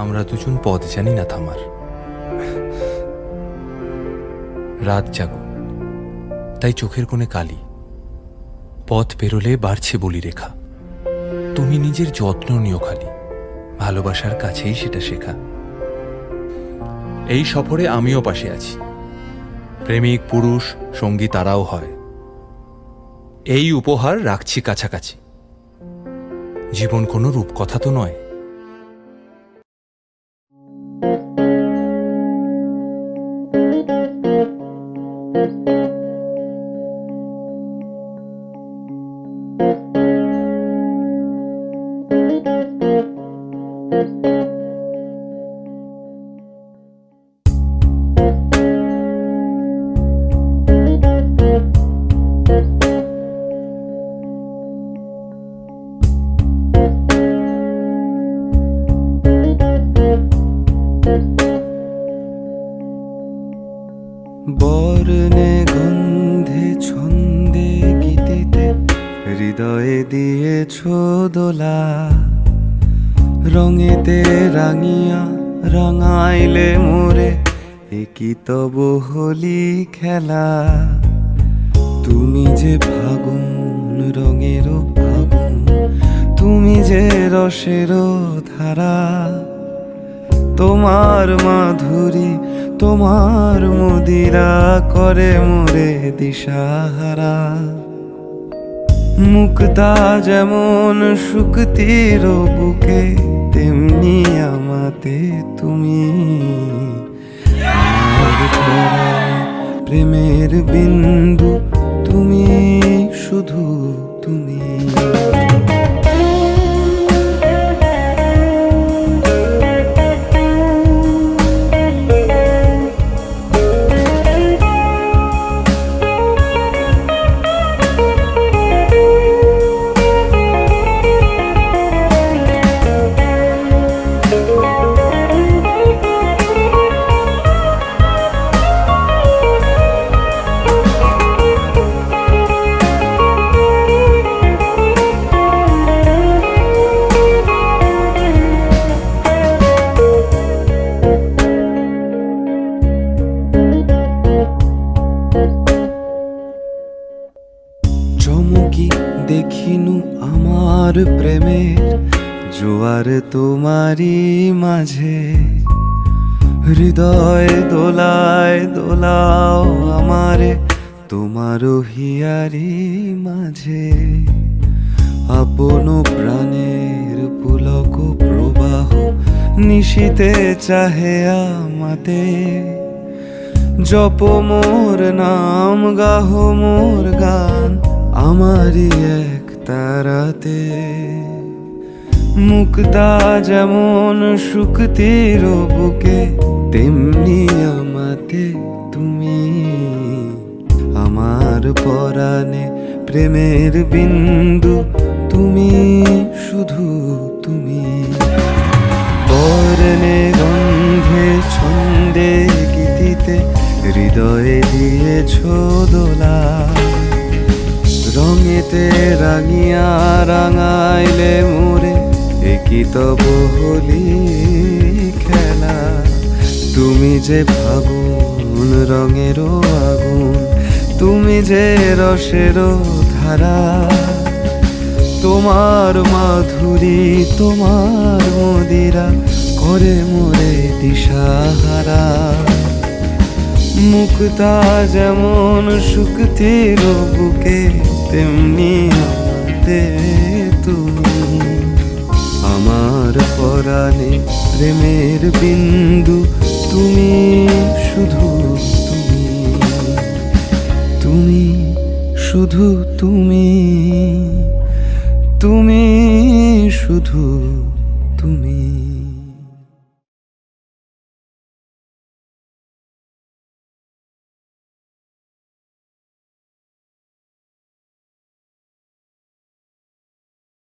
আমরা দুজন পথ জানি না থামার। রাত জাগো, তাই চোখের কোণে কালি। পথ পেরোলে বাড়ছে বলি রেখা। তুমি নিজের যত্ন নিও খালি, ভালোবাসার কাছেই সেটা শেখা। এই সফরে আমিও পাশে আছি। প্রেমিক পুরুষ সঙ্গী তারাও হয়। এই উপহার রাখছি কাছাকাছি। জীবন কোনো রূপকথা তো নয়। বর্ণে গন্ধে ছন্দে গীতিতে হৃদয়ে দিয়েছ দোলা। রঙেতে রাঙিয়া রাঙাইলে মোরে, একই তব হোলি খেলা। তুমি যে ফাগুন রঙের ফাগুন, তুমি যে রসের ধারা। তোমার মাধুরী তোমার মদিরা করে মোরে দিশাহারা। মুক্তা যেমন শুকতির বুকে, তেমনি আমাতে তুমি। আমার পরাণে প্রেমের বিন্দু, তুমি শুধু তুমি। চমকি দেখিনু আমার প্রেমের জোয়ার তোমারই মাঝে। হৃদয় দোলায় দোলাও আমারে তোমারও হিয়ারি মাঝে। আপন প্রাণের পুলক প্রবাহ নিশীতে চাহে আমাতে। জপ মোর নাম গাহ মোর গান, আমারই এক তারাতে। মুক্তা যেমন শুকতির বুকে, তেমনি আমাতে তুমি। আমার পরাণে প্রেমের বিন্দু, তুমি শুধু তুমি। বর্ণে গন্ধে ছন্দে গীতিতে হৃদয়ে দিয়েছ দোলা। রঙেতে রাঙিয়া রাঙাইলে মোরে, একই তব হোলি খেলা। তুমি যে ফাগুন রঙের আগুন, তুমি যে রসের ধারা। তোমার মাধুরী তোমার মদিরা করে মোরে দিশাহারা। মুক্তা যেমন শুকতির বুকে, তেমনি আমাতে তুমি। আমার পরাণে প্রেমের বিন্দু, তুমি শুধু তুমি। তুমি শুধু তুমি, তুমি শুধু তুমি।